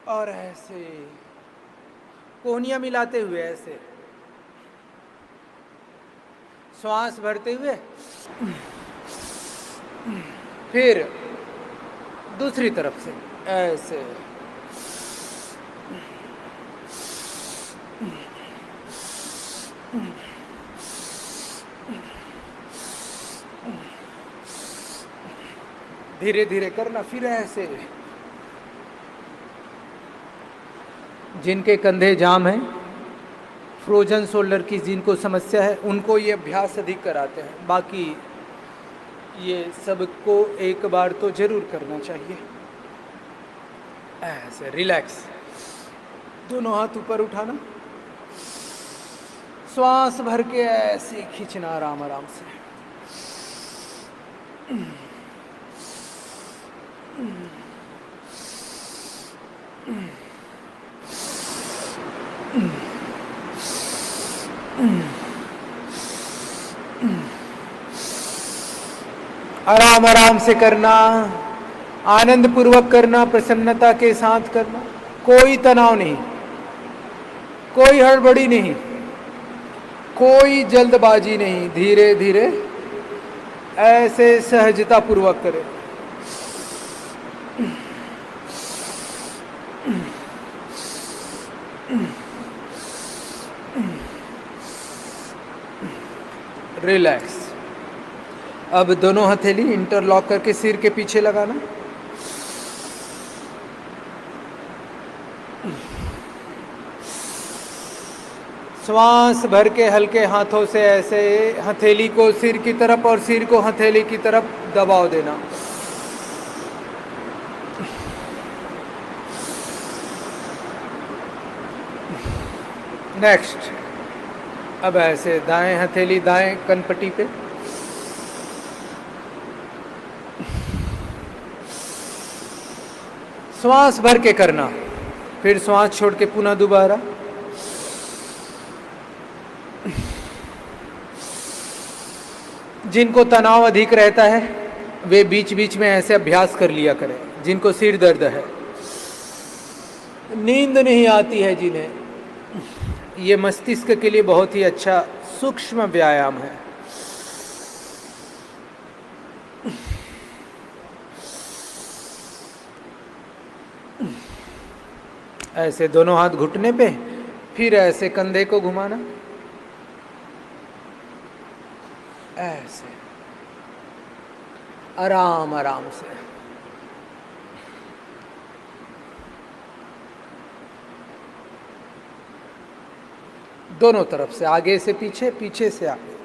और ऐसे कोहनियां मिलाते हुए ऐसे श्वास भरते हुए, फिर दूसरी तरफ से ऐसे धीरे धीरे करना। फिर ऐसे जिनके कंधे जाम हैं, फ्रोजन शोल्डर की जिनको समस्या है, उनको ये अभ्यास अधिक कराते हैं। बाकी ये सबको एक बार तो जरूर करना चाहिए। ऐसे रिलैक्स, दोनों हाथ ऊपर उठाना, श्वास भर के ऐसे खींचना आराम आराम से। आराम आराम से करना, आनंद पूर्वक करना, प्रसन्नता के साथ करना, कोई तनाव नहीं, कोई हड़बड़ी नहीं, कोई जल्दबाजी नहीं। धीरे धीरे ऐसे सहजता पूर्वक करें। रिलैक्स। अब दोनों हथेली इंटरलॉक करके सिर के पीछे लगाना। श्वास भर के हल्के हाथों से ऐसे हथेली को सिर की तरफ और सिर को हथेली की तरफ दबाव देना। नेक्स्ट, अब ऐसे दाएं हथेली दाएं कनपट्टी पे, श्वास भर के करना, फिर श्वास छोड़ के पुनः दोबारा। जिनको तनाव अधिक रहता है वे बीच बीच में ऐसे अभ्यास कर लिया करें। जिनको सिर दर्द है, नींद नहीं आती है जिन्हें, ये मस्तिष्क के लिए बहुत ही अच्छा सूक्ष्म व्यायाम है। ऐसे दोनों हाथ घुटने पे, फिर ऐसे कंधे को घुमाना, ऐसे आराम आराम से। दोनों तरफ से, आगे से पीछे, पीछे से आगे।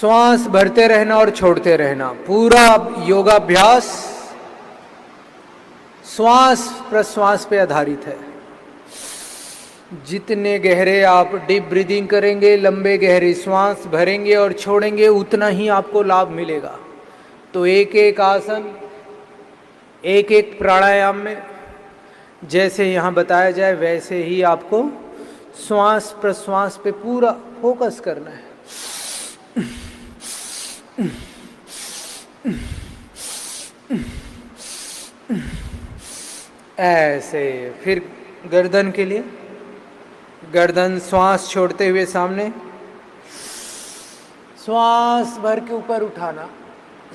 श्वास भरते रहना और छोड़ते रहना। पूरा योगाभ्यास श्वास प्रश्वास पे आधारित है। जितने गहरे आप डीप ब्रीदिंग करेंगे, लंबे गहरे श्वास भरेंगे और छोड़ेंगे, उतना ही आपको लाभ मिलेगा। तो एक एक आसन, एक एक प्राणायाम में जैसे यहाँ बताया जाए वैसे ही आपको श्वास प्रश्वास पे पूरा फोकस करना है। ऐसे फिर गर्दन के लिए, गर्दन श्वास छोड़ते हुए सामने, श्वास भर के ऊपर उठाना,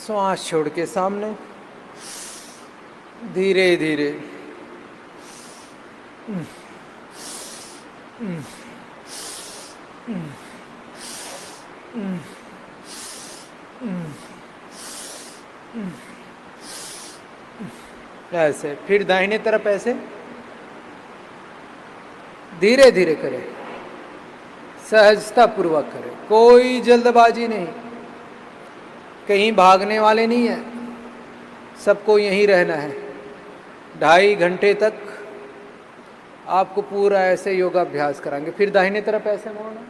श्वास छोड़ के सामने, धीरे धीरे। ऐसे फिर दाहिने तरफ ऐसे धीरे धीरे करें, सहजता पूर्वक करें, कोई जल्दबाजी नहीं, कहीं भागने वाले नहीं है, सबको यहीं रहना है। 2.5 घंटे तक आपको पूरा ऐसे योगाभ्यास कराएंगे। फिर दाहिने तरफ ऐसे मोड़ना,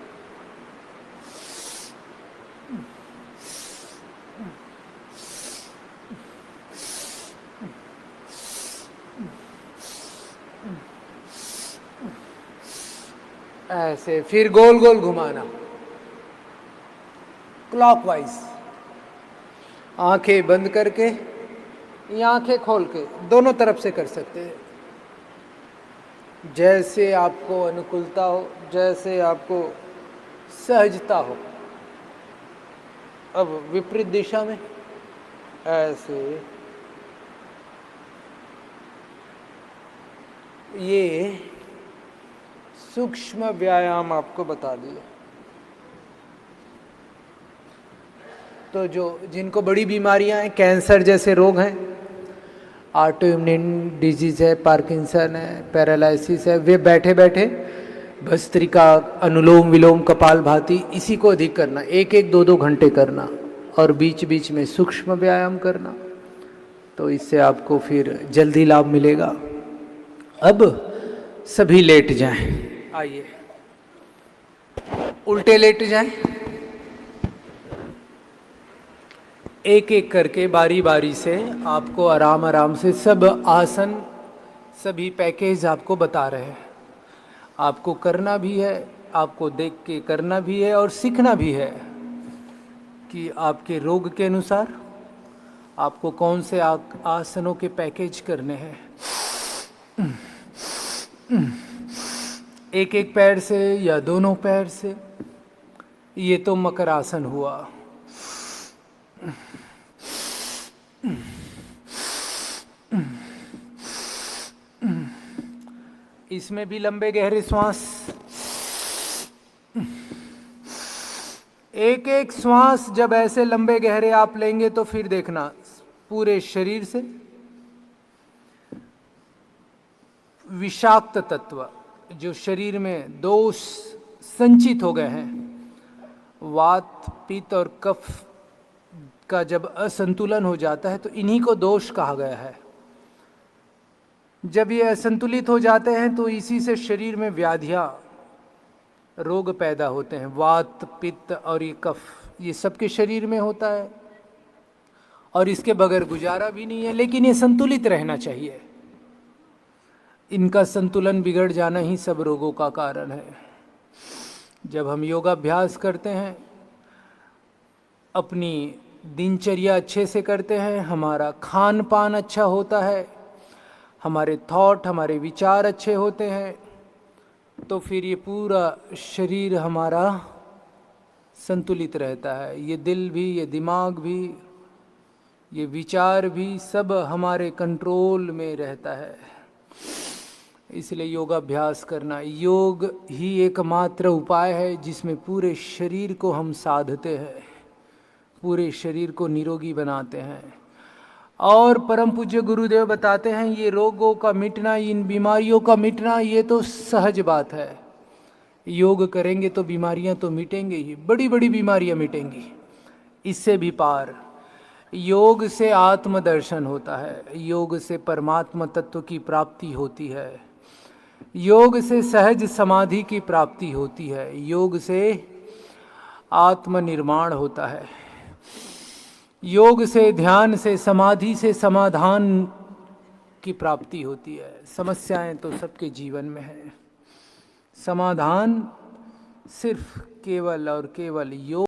ऐसे फिर गोल गोल घुमाना क्लॉकवाइज, आंखें बंद करके ये आंखें खोल के दोनों तरफ से कर सकते हैं, जैसे आपको अनुकूलता हो, जैसे आपको सहजता हो। अब विपरीत दिशा में ऐसे, ये सूक्ष्म व्यायाम आपको बता दिए। तो जो जिनको बड़ी बीमारियां हैं, कैंसर जैसे रोग हैं, ऑटो इम्यून डिजीज है, पार्किंसन है, पैरालिसिस है, वे बैठे बैठे भस्त्रिका, अनुलोम विलोम, कपालभाति, इसी को अधिक करना, एक एक दो दो घंटे करना और बीच बीच में सूक्ष्म व्यायाम करना, तो इससे आपको फिर जल्दी लाभ मिलेगा। अब सभी लेट जाएं, आइए उल्टे लेट जाएं, एक एक करके बारी बारी से आपको आराम आराम से सब आसन, सभी पैकेज आपको बता रहे हैं। आपको करना भी है, आपको देख के करना भी है और सीखना भी है कि आपके रोग के अनुसार आपको कौन से आसनों के पैकेज करने हैं। एक एक पैर से या दोनों पैर से, ये तो मकर आसन हुआ। इसमें भी लंबे गहरे श्वास, एक एक श्वास जब ऐसे लंबे गहरे आप लेंगे तो फिर देखना पूरे शरीर से विषाक्त तत्व जो शरीर में दोष संचित हो गए हैं, वात, पित्त और कफ का जब असंतुलन हो जाता है तो इन्हीं को दोष कहा गया है। जब ये असंतुलित हो जाते हैं तो इसी से शरीर में व्याधियां, रोग पैदा होते हैं। वात, पित्त और ये कफ, ये सबके शरीर में होता है और इसके बगैर गुजारा भी नहीं है, लेकिन ये संतुलित रहना चाहिए। इनका संतुलन बिगड़ जाना ही सब रोगों का कारण है। जब हम योगाभ्यास करते हैं, अपनी दिनचर्या अच्छे से करते हैं, हमारा खान पान अच्छा होता है, हमारे थॉट, हमारे विचार अच्छे होते हैं, तो फिर ये पूरा शरीर हमारा संतुलित रहता है। ये दिल भी, ये दिमाग भी, ये विचार भी सब हमारे कंट्रोल में रहता है। इसलिए योगाभ्यास करना, योग ही एकमात्र उपाय है जिसमें पूरे शरीर को हम साधते हैं, पूरे शरीर को निरोगी बनाते हैं। और परम पूज्य गुरुदेव बताते हैं ये रोगों का मिटना, इन बीमारियों का मिटना, ये तो सहज बात है। योग करेंगे तो बीमारियां तो मिटेंगी ही, बड़ी बड़ी बीमारियां मिटेंगी। इससे भी पार, योग से आत्मदर्शन होता है, योग से परमात्मा तत्व की प्राप्ति होती है, योग से सहज समाधि की प्राप्ति होती है, योग से आत्मनिर्माण होता है, योग से, ध्यान से, समाधि से समाधान की प्राप्ति होती है। समस्याएं तो सबके जीवन में है, समाधान सिर्फ केवल और केवल योग